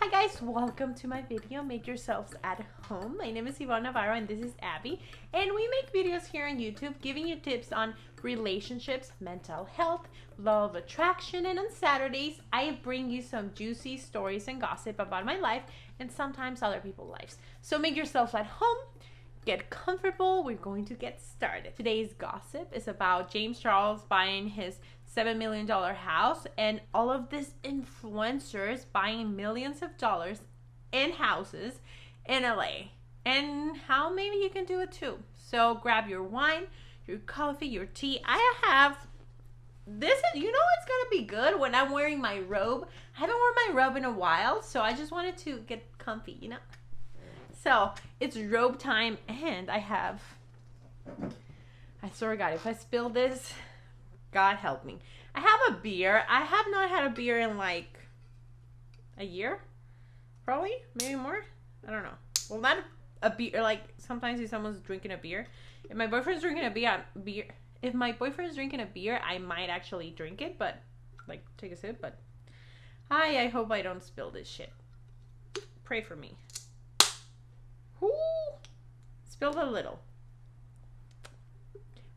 Hi guys, welcome to my video. Make yourselves at home. My name is Yvonne Navarro and this is Abby. And we make videos here on YouTube giving you tips on relationships, mental health, law of attraction, and on Saturdays I bring you some juicy stories and gossip about my life and sometimes other people's lives. So make yourselves at home, get comfortable, we're going to get started. Today's gossip is about James Charles buying his $7 million house and all of these influencers buying millions of dollars in houses in LA and how maybe you can do it too. So grab your wine, your coffee, your tea. I have this, it's gonna be good when I'm wearing my robe. I haven't worn my robe in a while, so I just wanted to get comfy, So it's robe time, and I swear to God, if I spill this, God help me. I have a beer. I have not had a beer in like a year, probably, maybe more. I don't know. Well, not a beer. Like sometimes if someone's drinking a beer, if my boyfriend's drinking a beer, if my boyfriend's drinking a beer, I might actually drink it, but like take a sip. But I hope I don't spill this shit. Pray for me. Whoo! Spilled a little.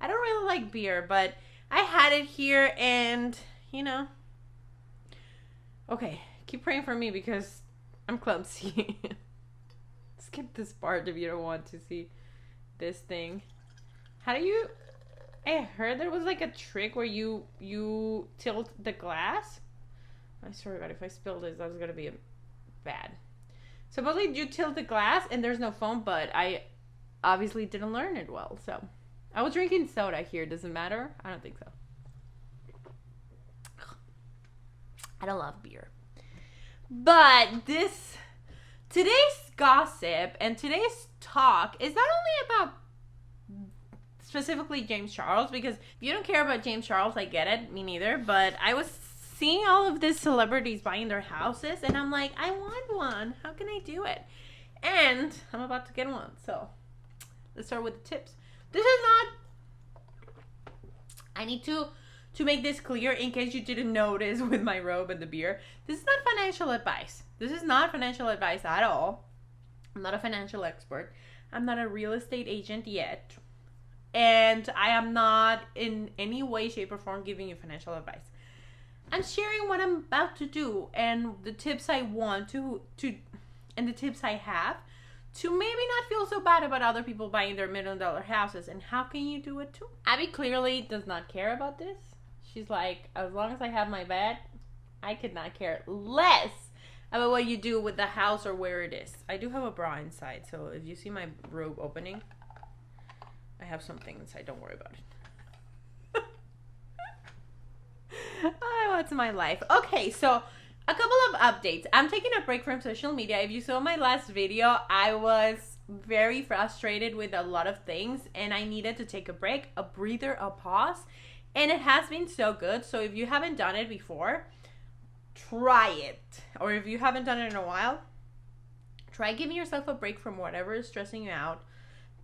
I don't really like beer, but I had it here and, Okay, keep praying for me because I'm clumsy. Skip this part if you don't want to see this thing. I heard there was like a trick where you tilt the glass. I swear to God, if I spill this, that's going to be bad. Supposedly you tilt the glass and there's no foam, but I obviously didn't learn it well, so. I was drinking soda here. Does it matter? I don't think so. I don't love beer. But today's gossip and today's talk is not only about specifically James Charles, because if you don't care about James Charles, I get it. Me neither. But I was seeing all of these celebrities buying their houses, and I'm like, I want one. How can I do it? And I'm about to get one. So let's start with the tips. This is not, I need to make this clear in case you didn't notice with my robe and the beer. This is not financial advice. This is not financial advice at all. I'm not a financial expert. I'm not a real estate agent yet. And I am not in any way, shape, or form giving you financial advice. I'm sharing what I'm about to do and the tips I want to and the tips I have to maybe not feel so bad about other people buying their $1 million houses. And how can you do it too? Abby clearly does not care about this. She's like, as long as I have my bed, I could not care less about what you do with the house or where it is. I do have a bra inside, so if you see my robe opening, I have something inside. Don't worry about it. Oh, what's my life? Okay, so a couple of updates. I'm taking a break from social media. If you saw my last video, I was very frustrated with a lot of things and I needed to take a break, a breather, a pause. And it has been so good. So if you haven't done it before, try it. Or if you haven't done it in a while, try giving yourself a break from whatever is stressing you out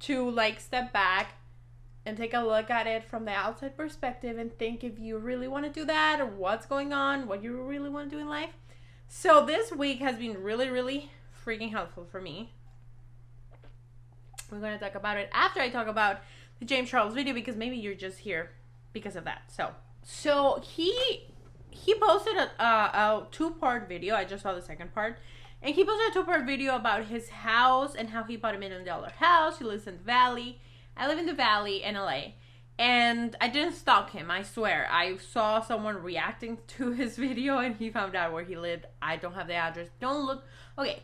to like step back and take a look at it from the outside perspective and think if you really want to do that or what's going on, what you really want to do in life. So this week has been really, really freaking helpful for me. We're going to talk about it after I talk about the James Charles video because maybe you're just here because of that. So he posted a two-part video. I just saw the second part. And he posted a two-part video about his house and how he bought $1 million house. He lives in the Valley. I live in the Valley in LA, and I didn't stalk him, I swear. I saw someone reacting to his video, and he found out where he lived. I don't have the address. Don't look. Okay.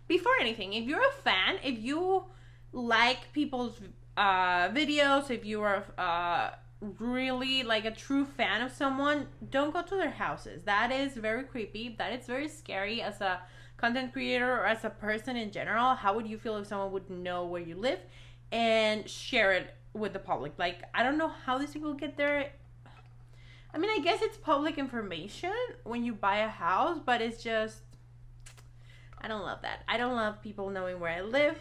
Before anything, if you're a fan, if you like people's videos, if you are really like a true fan of someone, don't go to their houses. That is very creepy. That is very scary as a content creator or as a person in general. How would you feel if someone would know where you live and share it with the public? Like, I don't know how these people get there. I mean, I guess it's public information when you buy a house, but it's just, I don't love that. I don't love people knowing where I live.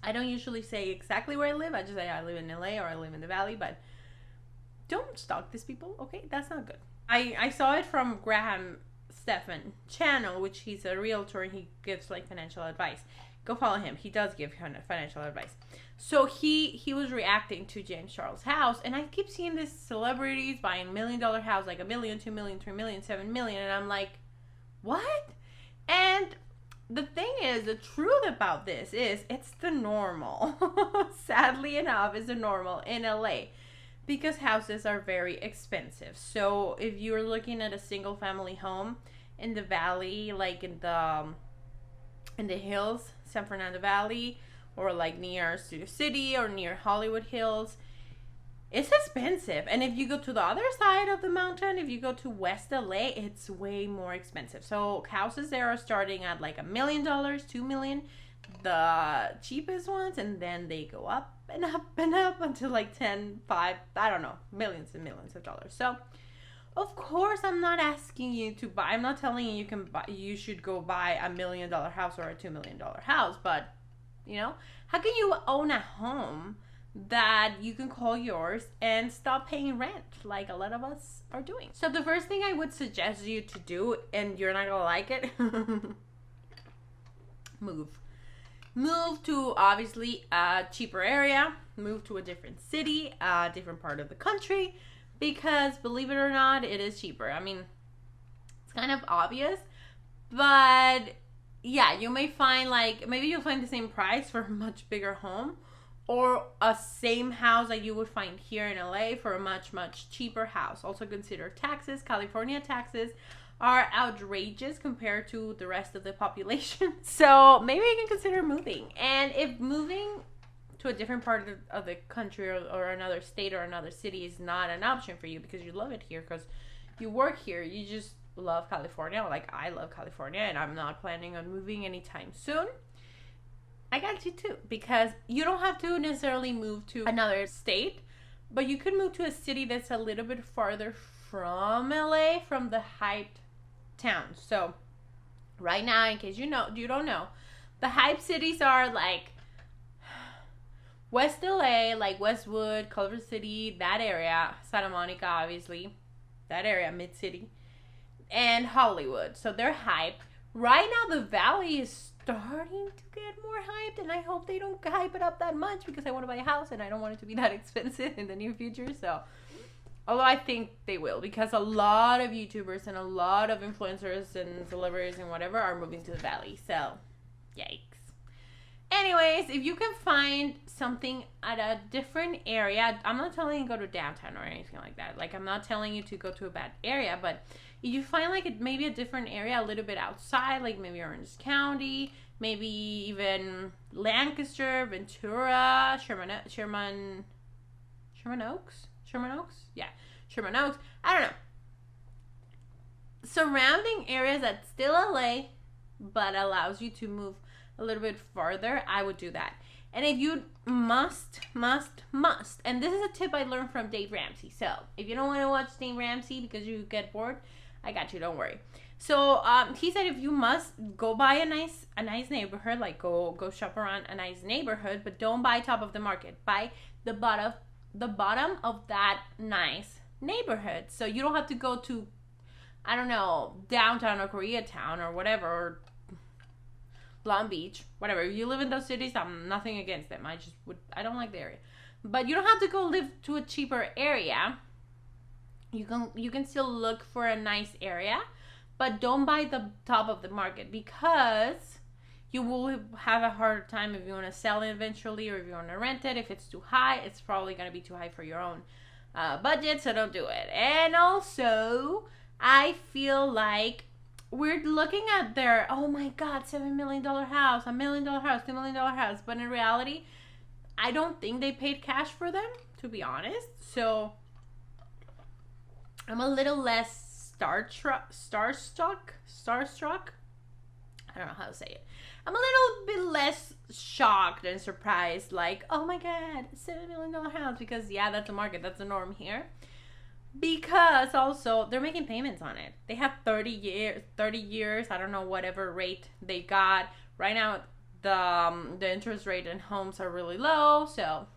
I don't usually say exactly where I live. I just say I live in LA or I live in the Valley, but don't stalk these people, okay? That's not good. I saw it from Graham's Stefan channel, which he's a realtor and he gives like financial advice. Go follow him. He does give kind of financial advice. So he was reacting to James Charles' house, and I keep seeing these celebrities buying $1 million house, like $1 million, $2 million, $3 million, $7 million, and I'm like, what? And the thing is, the truth about this is it's the normal. Sadly enough, it's the normal in LA because houses are very expensive. So if you're looking at a single family home in the valley, like in the hills, San Fernando Valley, or like near Studio City or near Hollywood Hills, it's expensive. And if you go to the other side of the mountain, if you go to West LA, it's way more expensive. So houses there are starting at like $1 million, $2 million, the cheapest ones, and then they go up and up and up until like 10, 5, I don't know, millions and millions of dollars. So of course I'm not asking you to buy, I'm not telling you you should go buy $1 million house or a $2 million house, but you know, how can you own a home that you can call yours and stop paying rent like a lot of us are doing? So the first thing I would suggest you to do, and you're not gonna like it, move to obviously a cheaper area, move to a different city, a different part of the country, because believe it or not, it is cheaper. I mean, it's kind of obvious, but yeah, you may find like, maybe you'll find the same price for a much bigger home, or a same house that you would find here in LA for a much, much cheaper house. Also consider taxes. California taxes are outrageous compared to the rest of the population. So maybe you can consider moving. And if moving to a different part of the country or another state or another city is not an option for you because you love it here, because you work here, you just love California, like I love California, and I'm not planning on moving anytime soon, I got you too, because you don't have to necessarily move to another state, but you could move to a city that's a little bit farther from LA, from the hyped towns. So right now, in case you don't know, the hype cities are like West LA, like Westwood, Culver City, that area, Santa Monica, obviously, that area, Mid-City, and Hollywood. So they're hyped. Right now, the Valley is starting to get more hyped, and I hope they don't hype it up that much because I want to buy a house and I don't want it to be that expensive in the near future. So, although I think they will, because a lot of YouTubers and a lot of influencers and celebrities and whatever are moving to the Valley. So, yikes. Anyways, if you can find something at a different area, I'm not telling you to go to downtown or anything like that. Like, I'm not telling you to go to a bad area, but if you find like maybe a different area, a little bit outside, like maybe Orange County, maybe even Lancaster, Ventura, Sherman Oaks? Yeah, Sherman Oaks. I don't know. Surrounding areas that's still LA, but allows you to move a little bit farther, I would do that. And if you must, and this is a tip I learned from Dave Ramsey. So if you don't want to watch Dave Ramsey because you get bored, I got you, don't worry. So he said if you must, go buy a nice neighborhood, like go shop around a nice neighborhood, but don't buy top of the market. Buy the bottom of that nice neighborhood. So you don't have to go to, I don't know, downtown or Koreatown or whatever, or Long Beach, whatever. If you live in those cities, I'm nothing against them. I don't like the area. But you don't have to go live to a cheaper area. You can still look for a nice area, but don't buy the top of the market, because you will have a harder time if you want to sell it eventually, or if you want to rent it. If it's too high, it's probably going to be too high for your own budget, so don't do it. And also, I feel like we're looking at their, oh my God, $7 million house, $1 million house, $2 million house. But in reality, I don't think they paid cash for them, to be honest. So I'm a little less starstruck. I don't know how to say it. I'm a little bit less shocked and surprised, like, oh my God, $7 million house. Because yeah, that's the market, that's the norm here. Because also they're making payments on it. They have 30 years, I don't know, whatever rate they got. Right now, the interest rate in homes are really low, so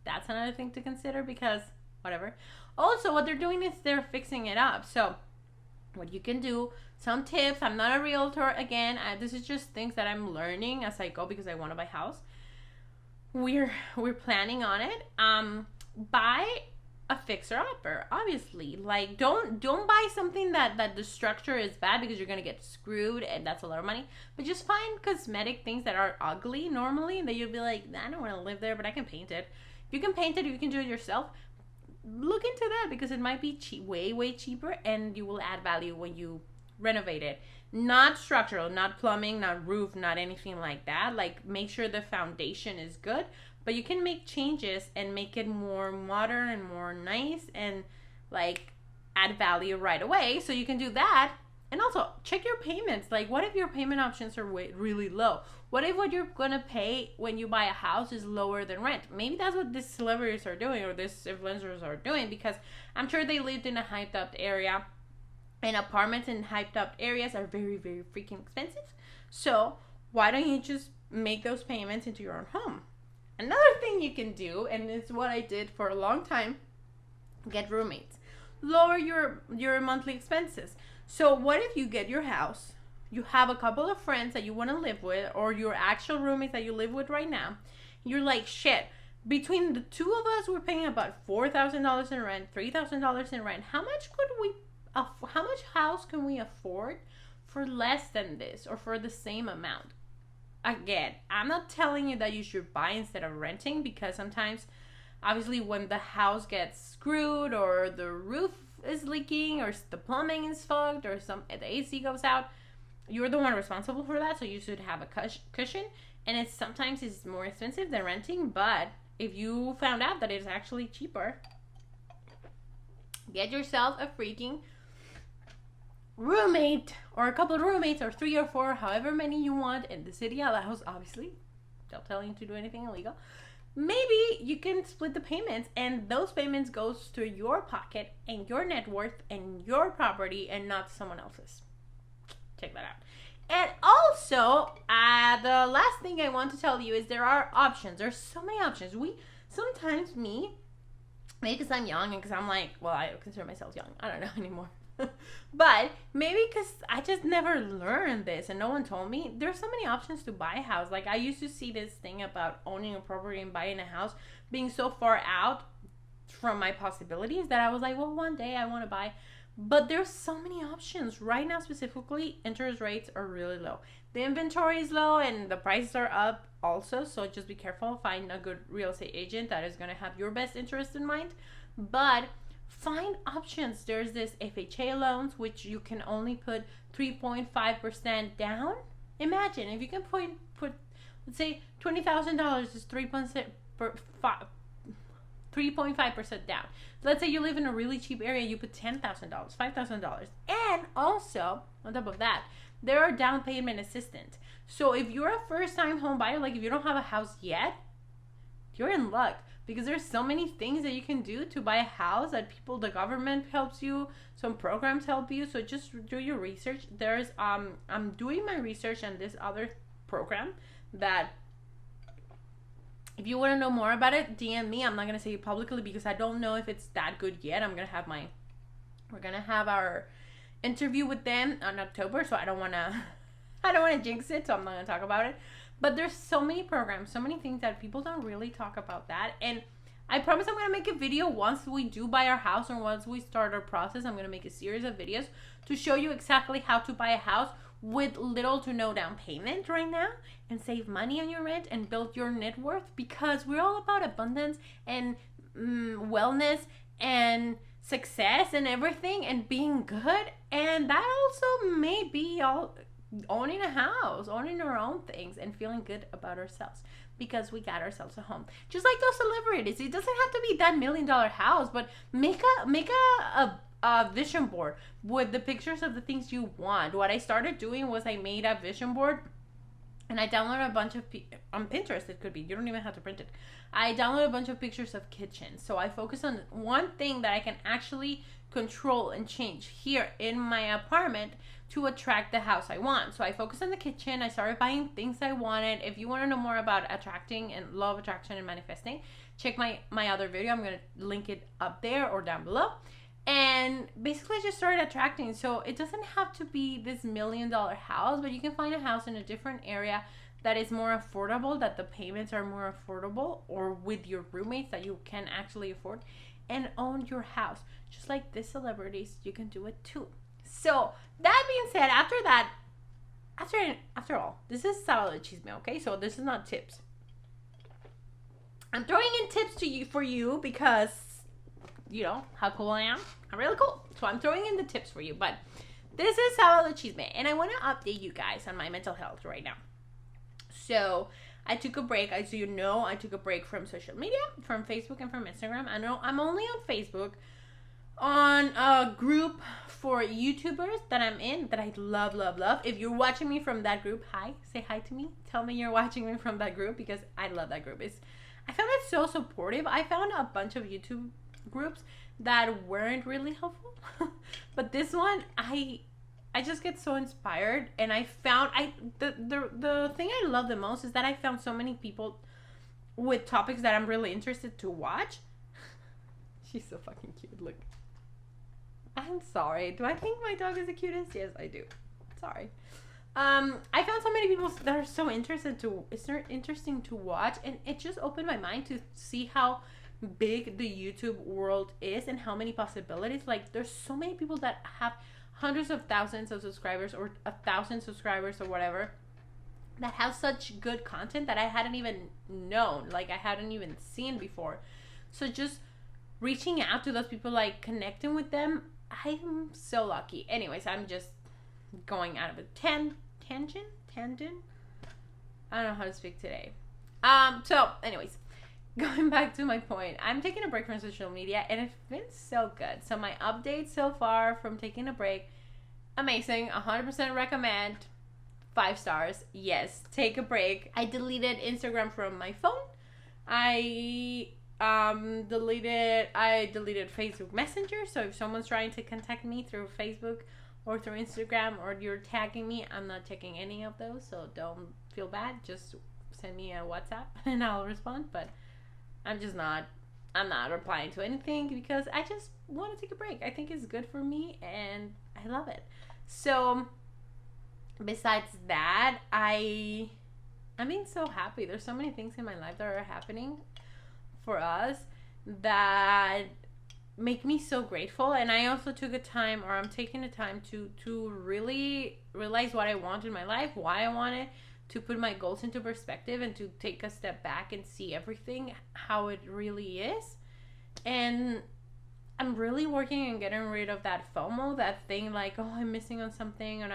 that's another thing to consider, because whatever. Also, what they're doing is they're fixing it up. So what you can do, some tips. I'm not a realtor again. This is just things that I'm learning as I go because I want to buy a house. We're planning on it. Buy a fixer upper, obviously. Like don't buy something that the structure is bad because you're gonna get screwed and that's a lot of money. But just find cosmetic things that are ugly normally that you'll be like, I don't want to live there, but I can paint it. If you can paint it, if you can do it yourself, look into that because it might be cheap, way cheaper, and you will add value when you renovate it. Not structural, not plumbing, not roof, not anything like that. Like make sure the foundation is good, but you can make changes and make it more modern and more nice and like add value right away. So you can do that. And also check your payments. Like what if your payment options are really low? What if what you're gonna pay when you buy a house is lower than rent? Maybe that's what these celebrities are doing or these influencers are doing, because I'm sure they lived in a hyped up area, and apartments in hyped up areas are very freaking expensive. So why don't you just make those payments into your own home? Another thing you can do, and it's what I did for a long time, get roommates. Lower your monthly expenses. So what if you get your house, you have a couple of friends that you want to live with, or your actual roommates that you live with right now. You're like, shit, between the two of us, we're paying about $4,000 in rent, $3,000 in rent. How much house can we afford for less than this or for the same amount? Again, I'm not telling you that you should buy instead of renting, because sometimes, obviously, when the house gets screwed or the roof is leaking or the plumbing is fucked or the AC goes out, you're the one responsible for that. So you should have a cushion, and sometimes it's more expensive than renting. But if you found out that it's actually cheaper, get yourself a freaking roommate or a couple of roommates or 3 or 4, however many you want, and the city allows, obviously. Don't tell you to do anything illegal. Maybe you can split the payments, and those payments goes to your pocket and your net worth and your property and not someone else's. Check that out. And also, the last thing I want to tell you is there are options. There's so many options. Sometimes maybe because I'm young and because I'm like, well, I consider myself young. I don't know anymore. But maybe because I just never learned this and no one told me, there's so many options to buy a house. Like I used to see this thing about owning a property and buying a house being so far out from my possibilities that I was like, well, one day I want to buy. But there's so many options right now. Specifically, interest rates are really low, the inventory is low, and the prices are up also. So just be careful. Find a good real estate agent that is going to have your best interest in mind. But find options. There's this FHA loans, which you can only put 3.5% down. Imagine if you can put let's say $20,000 is 3.5% down. Let's say you live in a really cheap area, you put $10,000, $5,000. And also, on top of that, there are down payment assistance. So if you're a first-time home buyer, like if you don't have a house yet, you're in luck, because there's so many things that you can do to buy a house that the government helps you, some programs help you. So just do your research. There's I'm doing my research on this other program that, if you want to know more about it, DM me. I'm not going to say it publicly because I don't know if it's that good yet. We're going to have our interview with them in October, so I don't want to jinx it, so I'm not going to talk about it. But there's so many programs, so many things that people don't really talk about that. And I promise I'm going to make a video once we do buy our house, or once we start our process. I'm going to make a series of videos to show you exactly how to buy a house with little to no down payment right now, and save money on your rent and build your net worth, because we're all about abundance and wellness and success and everything and being good. And that also may be all owning a house, owning our own things, and feeling good about ourselves because we got ourselves a home. Just like those celebrities, it doesn't have to be that $1 million house, but make a vision board with the pictures of the things you want. What I started doing was I made a vision board, and I downloaded a bunch of on Pinterest. It could be, you don't even have to print it. I downloaded a bunch of pictures of kitchens, so I focus on one thing that I can actually control and change here in my apartment to attract the house I want. So I focus on the kitchen. I started buying things I wanted. If you want to know more about attracting and law of attraction and manifesting, check my other video. I'm going to link it up there or down below. And basically I just started attracting. So it doesn't have to be this $1 million house, but you can find a house in a different area that is more affordable, that the payments are more affordable, or with your roommates that you can actually afford, and own your house. Just like these celebrities, you can do it too. So that being said, after all, this is Sábado de Chisme, okay? So this is not tips. I'm throwing in tips to you for you because you know how cool I am. I'm really cool. So I'm throwing in the tips for you. But this is Sábado de Chisme, and I want to update you guys on my mental health right now. So I took a break. As you know, I took a break from social media, from Facebook and from Instagram. I know I'm only on Facebook, on a group for YouTubers that I'm in, that I love, love, love. If you're watching me from that group, hi, say hi to me. Tell me you're watching me from that group, because I love that group. I found it so supportive. I found a bunch of YouTube groups that weren't really helpful, but this one, I just get so inspired, and I found the thing I love the most is that I found so many people with topics that I'm really interested to watch. She's so fucking cute. Look. I'm sorry. Do I think my dog is the cutest? Yes, I do. Sorry. I found so many people that are so interesting to watch, and it just opened my mind to see how big the YouTube world is and how many possibilities. Like, there's so many people that have hundreds of thousands of subscribers, or 1,000 subscribers, or whatever, that have such good content that I hadn't even known, like I hadn't even seen before. So just reaching out to those people, like connecting with them, I'm so lucky. Anyways, I'm just going out of a tangent. I don't know how to speak today. So anyways, going back to my point, I'm taking a break from social media, and it's been so good. So my update so far from taking a break, amazing. 100% recommend. 5 stars. Yes, take a break. I deleted Instagram from my phone. I deleted Facebook Messenger. So if someone's trying to contact me through Facebook or through Instagram, or you're tagging me, I'm not checking any of those. So don't feel bad. Just send me a WhatsApp and I'll respond. But I'm not replying to anything, because I just want to take a break. I think it's good for me and I love it. So besides that, I'm being so happy. There's so many things in my life that are happening for us that make me so grateful. And I also took a time, or I'm taking the time to really realize what I want in my life, why I want it, to put my goals into perspective, and to take a step back and see everything how it really is. And I'm really working on getting rid of that FOMO, that thing like, oh, I'm missing on something, and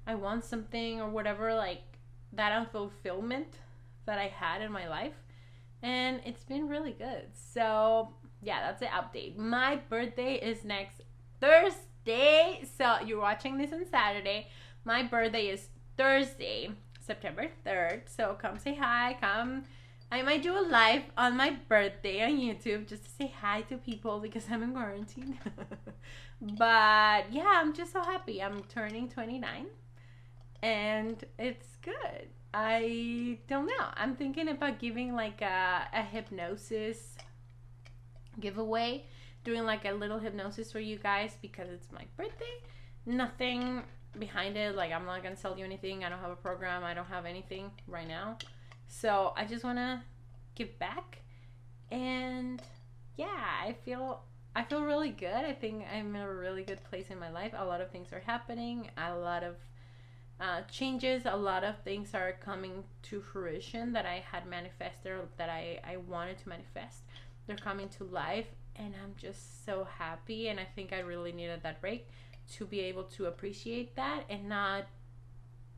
I want something, or whatever, like that unfulfillment that I had in my life. And it's been really good. So yeah, that's the update. My birthday is next Thursday. So you're watching this on Saturday. My birthday is Thursday, September 3rd. So come say hi. Come. I might do a live on my birthday on YouTube just to say hi to people, because I'm in quarantine. But yeah, I'm just so happy. I'm turning 29 and it's good. I don't know. I'm thinking about giving like a hypnosis giveaway, doing like a little hypnosis for you guys, because it's my birthday. Nothing behind it. Like, I'm not gonna sell you anything. I don't have a program. I don't have anything right now. So I just wanna give back, and yeah, I feel really good. I think I'm in a really good place in my life. A lot of things are happening. A lot of changes. A lot of things are coming to fruition that I had manifested, or that I wanted to manifest. They're coming to life, and I'm just so happy. And I think I really needed that break to be able to appreciate that and not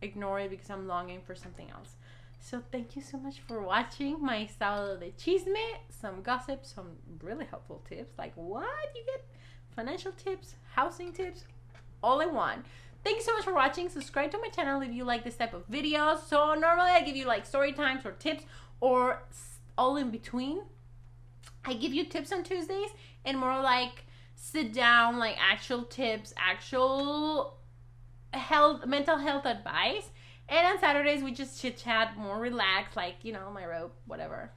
ignore it because I'm longing for something else. So thank you so much for watching my Sábado de Chisme. Some gossip, some really helpful tips. Like, what? You get financial tips, housing tips, all in one. Thank you so much for watching. Subscribe to my channel if you like this type of videos. So normally I give you like story times or tips, or all in between. I give you tips on Tuesdays, and more like sit down, like actual tips, actual mental health advice. And on Saturdays we just chit chat, more relaxed, like, you know, my rope, whatever.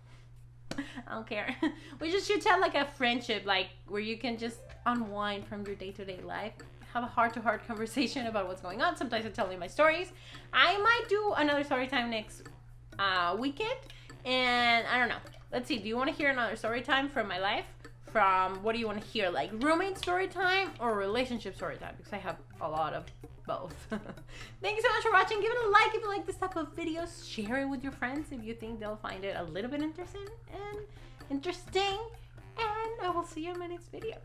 I don't care. We just should have like a friendship, like where you can just unwind from your day-to-day life, have a heart-to-heart conversation about what's going on. Sometimes I tell you my stories. I might do another story time next weekend, and I don't know. Let's see. Do you want to hear another story time from my life? From what do you want to hear, like roommate story time or relationship story time? Because I have a lot of both. Thank you so much for watching. Give it a like if you like this type of videos. Share it with your friends if you think they'll find it a little bit interesting. And I will see you in my next video.